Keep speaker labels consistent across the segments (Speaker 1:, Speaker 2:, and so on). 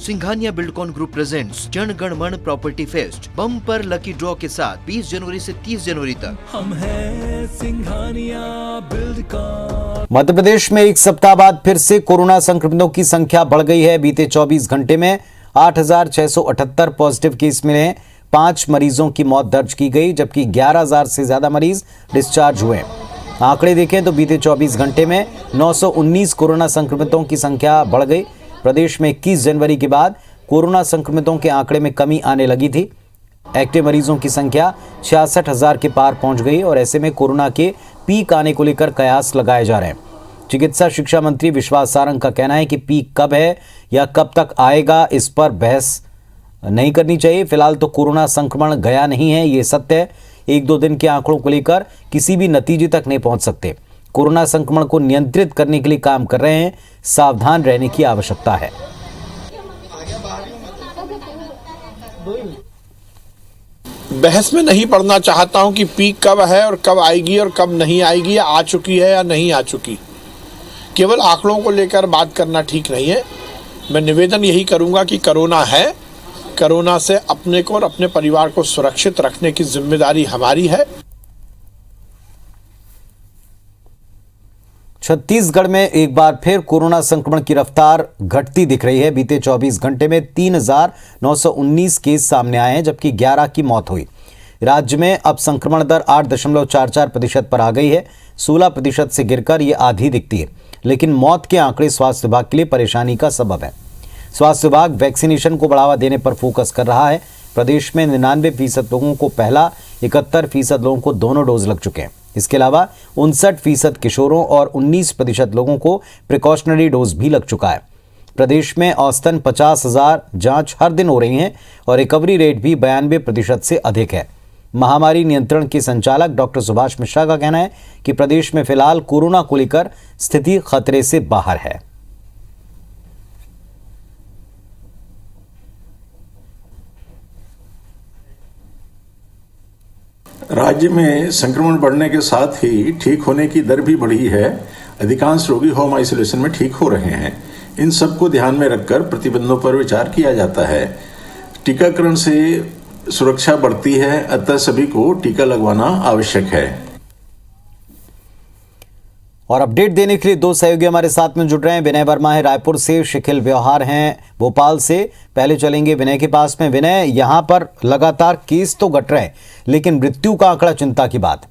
Speaker 1: Singhania Buildcon group presents Jana Gana मन property fest bumper lucky draw के साथ 20 जनवरी से 30 जनवरी तक।
Speaker 2: हम हैं सिंघानिया बिल्डकॉन।
Speaker 3: मध्य प्रदेश में एक सप्ताह बाद फिर से कोरोना संक्रमितों की संख्या बढ़ गई है। बीते 24 घंटे में 8,678 पॉजिटिव केस मिले, 5 मरीजों की मौत दर्ज की गई, जबकि 11,000 से ज्यादा मरीज डिस्चार्ज हुए। आंकड़े देखें तो बीते 24 घंटे में 919 कोरोना संक्रमितों की संख्या बढ़ गई। प्रदेश में 21 जनवरी के बाद कोरोना संक्रमितों के आंकड़े में कमी आने लगी थी। एक्टिव मरीजों की संख्या 66,000 के पार पहुंच गई और ऐसे में कोरोना के पीक आने को लेकर कयास लगाए जा रहे हैं। चिकित्सा शिक्षा मंत्री विश्वास सारंग का कहना है कि पीक कब है या कब तक आएगा, इस पर बहस नहीं करनी चाहिए। फिलहाल तो कोरोना संक्रमण गया नहीं है, ये सत्य है। 1-2 दिन के आंकड़ों को लेकर किसी भी नतीजे तक नहीं पहुंच सकते। कोरोना संक्रमण को नियंत्रित करने के लिए काम कर रहे हैं, सावधान रहने की आवश्यकता है।
Speaker 4: बहस में नहीं पड़ना चाहता हूं कि पीक कब है और कब आएगी और कब नहीं आएगी, या आ चुकी है या नहीं आ चुकी। केवल आंकड़ों को लेकर बात करना ठीक नहीं है। मैं निवेदन यही करूंगा कि कोरोना है, कोरोना से अपने को और अपने परिवार को सुरक्षित रखने की जिम्मेदारी हमारी है।
Speaker 3: छत्तीसगढ़ में एक बार फिर कोरोना संक्रमण की रफ्तार घटती दिख रही है। बीते 24 घंटे में 3,919 केस सामने आए हैं, जबकि 11 की मौत हुई। राज्य में अब संक्रमण दर 8.44% पर आ गई है। 16% से गिरकर ये आधी दिखती है, लेकिन मौत के आंकड़े स्वास्थ्य विभाग के लिए परेशानी का सबब है। स्वास्थ्य विभाग वैक्सीनेशन को बढ़ावा देने पर फोकस कर रहा है। प्रदेश में 99% लोगों को पहला, 71% लोगों को दोनों डोज लग चुके हैं। इसके अलावा 59% किशोरों और 19% लोगों को प्रिकॉशनरी डोज भी लग चुका है। प्रदेश में औसतन 50,000 जांच हर दिन हो रही हैं और रिकवरी रेट भी 92% से अधिक है। महामारी नियंत्रण के संचालक डॉक्टर सुभाष मिश्रा का कहना है कि प्रदेश में फिलहाल कोरोना को लेकर स्थिति खतरे से बाहर है।
Speaker 5: राज्य में संक्रमण बढ़ने के साथ ही ठीक होने की दर भी बढ़ी है। अधिकांश रोगी होम आइसोलेशन में ठीक हो रहे हैं। इन सब को ध्यान में रखकर प्रतिबंधों पर विचार किया जाता है। टीकाकरण से सुरक्षा बढ़ती है, अतः सभी को टीका लगवाना आवश्यक है।
Speaker 3: और अपडेट देने के लिए 2 सहयोगी हमारे साथ में जुड़ रहे हैं। विनय वर्मा है रायपुर से, शिखिल व्यवहार हैं भोपाल से। पहले चलेंगे विनय के पास में। विनय, यहां पर लगातार केस तो घट रहे हैं, लेकिन मृत्यु का आंकड़ा चिंता की बात।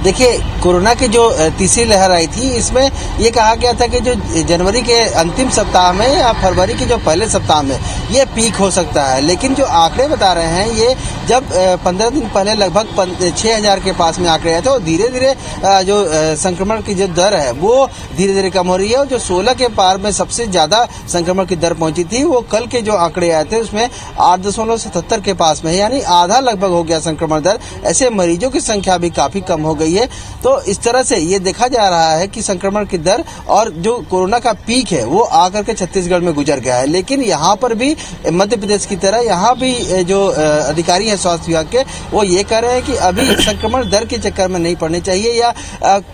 Speaker 6: देखिए, कोरोना की जो तीसरी लहर आई थी, इसमें ये कहा गया था कि जो जनवरी के अंतिम सप्ताह में या फरवरी के जो पहले सप्ताह में ये पीक हो सकता है। लेकिन जो आंकड़े बता रहे हैं, ये जब 15 दिन पहले लगभग 6,000 के पास में आंकड़े आए थे और धीरे धीरे जो संक्रमण की जो दर है वो धीरे धीरे कम हो रही है। और जो 16 के पार में सबसे ज्यादा संक्रमण की दर पहुंची थी, वो कल के जो आंकड़े आए थे उसमें 8.77 के पास में, यानी आधा लगभग हो गया संक्रमण दर। ऐसे मरीजों की संख्या भी काफी कम हो गई है। तो इस तरह से ये देखा जा रहा है कि संक्रमण की दर और जो कोरोना का पीक है वो आकर के छत्तीसगढ़ में गुजर गया है। लेकिन यहाँ पर भी मध्य प्रदेश की तरह यहाँ भी जो अधिकारी हैं स्वास्थ्य विभाग के, वो ये कह रहे हैं कि अभी संक्रमण दर के चक्कर में नहीं पड़ने चाहिए या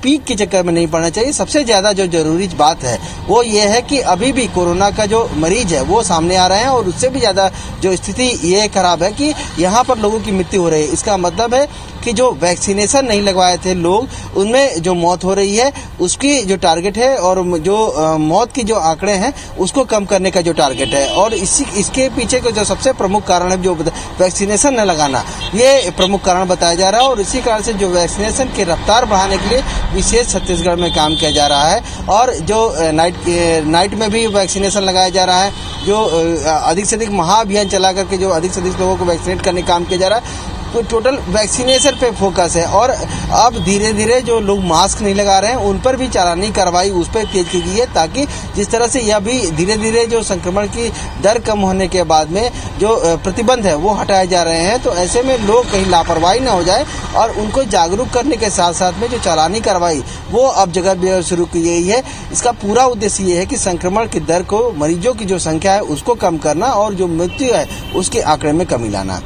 Speaker 6: पीक के चक्कर में नहीं पड़ना चाहिए। सबसे ज्यादा जो जरूरी बात है वो ये है कि अभी भी कोरोना का जो मरीज है वो सामने आ रहे हैं और उससे भी ज्यादा जो स्थिति ये खराब है कि यहाँ पर लोगों की मृत्यु हो रही है। इसका मतलब है कि जो वैक्सीनेशन नहीं लगवाए थे लोग, उनमें जो मौत हो रही है उसकी जो टारगेट है और जो मौत की जो आंकड़े हैं उसको कम करने का जो टारगेट है। और इसके पीछे का जो सबसे प्रमुख कारण है जो वैक्सीनेशन न लगाना, ये प्रमुख कारण बताया जा रहा है। और इसी कारण से जो वैक्सीनेशन की रफ्तार बढ़ाने के लिए विशेष छत्तीसगढ़ में काम किया जा रहा है। और जो नाइट में भी वैक्सीनेशन लगाया जा रहा है, जो अधिक से अधिक महाअभियान चला करके जो अधिक से अधिक लोगों को वैक्सीनेट करने का काम किया जा रहा है। तो टोटल वैक्सीनेशन पे फोकस है। और अब धीरे धीरे जो लोग मास्क नहीं लगा रहे हैं उन पर भी चालानी कार्रवाई उस पर तेज की गई है, ताकि जिस तरह से यह भी धीरे धीरे जो संक्रमण की दर कम होने के बाद में जो प्रतिबंध है वो हटाए जा रहे हैं। तो ऐसे में लोग कहीं लापरवाही न हो जाए और उनको जागरूक करने के साथ साथ में जो चालानी कार्रवाई वो अब जगह जगह शुरू की गई है। इसका पूरा उद्देश्य ये है कि संक्रमण की दर को, मरीजों की जो संख्या है उसको कम करना और जो मृत्यु है उसके आंकड़े में कमी लाना।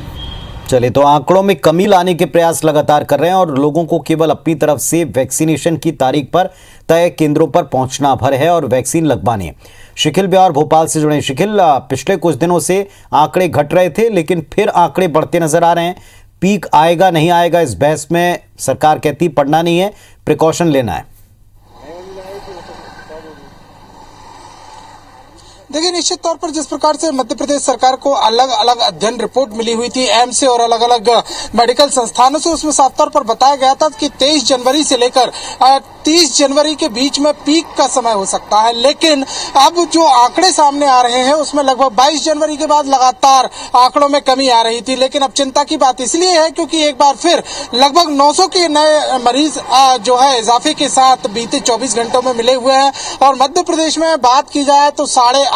Speaker 3: चले तो आंकड़ों में कमी लाने के प्रयास लगातार कर रहे हैं और लोगों को केवल अपनी तरफ से वैक्सीनेशन की तारीख पर तय केंद्रों पर पहुंचना भर है और वैक्सीन लगवानी। शिखिल ब्यावर भोपाल से जुड़े। शिखिल, पिछले कुछ दिनों से आंकड़े घट रहे थे लेकिन फिर आंकड़े बढ़ते नजर आ रहे हैं। पीक आएगा नहीं आएगा इस बहस में सरकार कहती पढ़ना नहीं है, प्रिकॉशन लेना है।
Speaker 7: देखिए, निश्चित तौर पर जिस प्रकार से मध्य प्रदेश सरकार को अलग अलग अध्ययन रिपोर्ट मिली हुई थी एम्स से और अलग अलग मेडिकल संस्थानों से, उसमें साफ तौर पर बताया गया था कि 23 जनवरी से लेकर 30 जनवरी के बीच में पीक का समय हो सकता है। लेकिन अब जो आंकड़े सामने आ रहे हैं उसमें लगभग 22 जनवरी के बाद लगातार आंकड़ों में कमी आ रही थी। लेकिन अब चिंता की बात इसलिए है क्योंकि एक बार फिर लगभग 900 के नए मरीज जो है इजाफे के साथ बीते 24 घंटों में मिले हुए हैं और मध्य प्रदेश में बात की जाए तो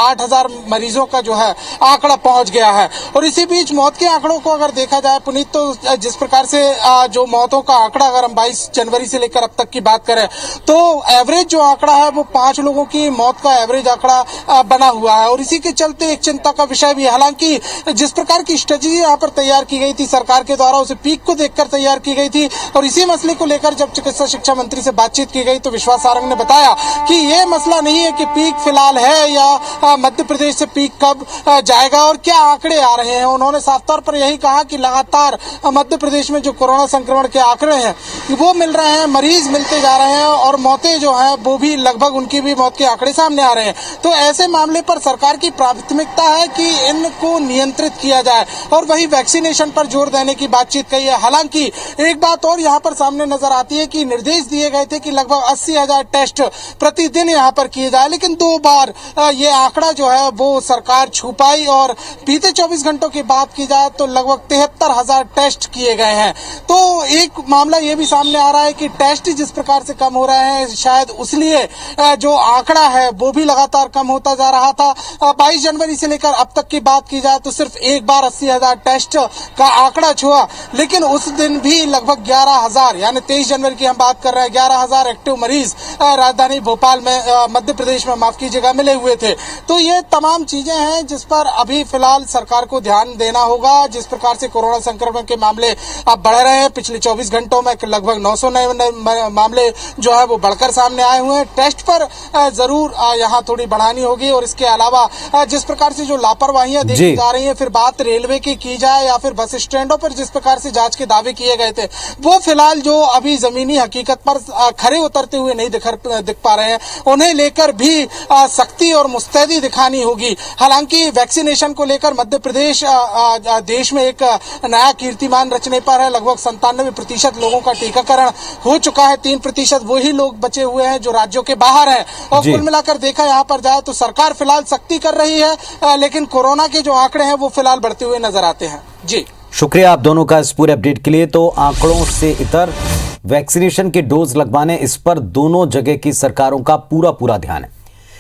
Speaker 7: 8,500 मरीजों का जो है आंकड़ा पहुंच गया है। और इसी बीच मौत के आंकड़ों को अगर देखा जाए पुनीत, तो जिस प्रकार से जो मौतों का आंकड़ा अगर हम 22 जनवरी से लेकर अब तक की बात करें तो एवरेज जो आंकड़ा है वो 5 लोगों की मौत का एवरेज आंकड़ा बना हुआ है। और इसी के चलते एक चिंता का विषय भी, हालांकि जिस प्रकार की स्ट्रेटेजी यहाँ पर तैयार की गई थी सरकार के द्वारा, उसे पीक को देखकर तैयार की गई थी। और इसी मसले को लेकर जब चिकित्सा शिक्षा मंत्री से बातचीत की गई तो विश्वास सारंग ने बताया कि ये मसला नहीं है कि पीक फिलहाल है या मध्य प्रदेश से पीक कब जाएगा और क्या आंकड़े आ रहे हैं। उन्होंने साफ तौर पर यही कहा कि लगातार मध्य प्रदेश में जो कोरोना संक्रमण के आंकड़े हैं वो मिल रहे हैं, मरीज मिलते जा रहे हैं और मौतें जो हैं वो भी लगभग उनकी भी मौत के आंकड़े सामने आ रहे हैं। तो ऐसे मामले पर सरकार की प्राथमिकता है कि इनको नियंत्रित किया जाए और वही वैक्सीनेशन पर जोर देने की बातचीत कही है। हालांकि एक बात और यहाँ पर सामने नजर आती है कि निर्देश दिए गए थे कि लगभग 80,000 टेस्ट प्रतिदिन यहाँ पर किए जाए, लेकिन 2 बार ये आंकड़ा जो है वो सरकार छू पाई और बीते 24 घंटों की बात की जाए तो लगभग 73,000 टेस्ट किए गए हैं। तो एक मामला ये भी सामने आ रहा है कि टेस्ट जिस प्रकार से कम हो रहे हैं शायद उसलिए जो आंकड़ा है वो भी लगातार कम होता जा रहा था। 22 जनवरी से लेकर अब तक की बात की जाए तो सिर्फ एक बार 80,000 टेस्ट का आंकड़ा छुआ, लेकिन उस दिन भी लगभग 11,000 यानी 23 जनवरी की हम बात कर रहे हैं 11,000 एक्टिव मरीज राजधानी भोपाल में मध्य प्रदेश में माफ कीजिएगा मिले हुए थे। तो ये तमाम चीजें हैं जिस पर अभी फिलहाल सरकार को ध्यान देना होगा। जिस प्रकार से कोरोना संक्रमण के मामले अब बढ़ रहे हैं, पिछले 24 घंटों में लगभग 900 नए मामले जो है वो बढ़कर सामने आए हुए हैं। टेस्ट पर जरूर यहाँ थोड़ी बढ़ानी होगी और इसके अलावा जिस प्रकार से जो लापरवाहियां देखी जा रही है, फिर बात रेलवे की जाए या फिर बस स्टैंडों पर जिस प्रकार से जांच के दावे किए गए थे वो फिलहाल जो अभी जमीनी हकीकत पर खरे उतरते हुए नहीं दिख पा रहे हैं, उन्हें लेकर भी सख्ती और मुस्तैदी दिखानी होगी। हालांकि वैक्सीनेशन को लेकर मध्य प्रदेश देश में एक नया कीर्तिमान रचने पर है। लगभग 97% लोगों का टीकाकरण हो चुका है, 3% वही लोग बचे हुए हैं जो राज्यों के बाहर हैं। और कुल मिलाकर देखा यहाँ पर जाए तो सरकार फिलहाल सख्ती कर रही है, लेकिन कोरोना के जो आंकड़े हैं वो फिलहाल बढ़ते हुए नजर आते हैं। जी
Speaker 3: शुक्रिया आप दोनों का इस पूरे अपडेट के लिए। तो आंकड़ों से इतर वैक्सीनेशन के डोज लगवाने, इस पर दोनों जगह की सरकारों का पूरा ध्यान है।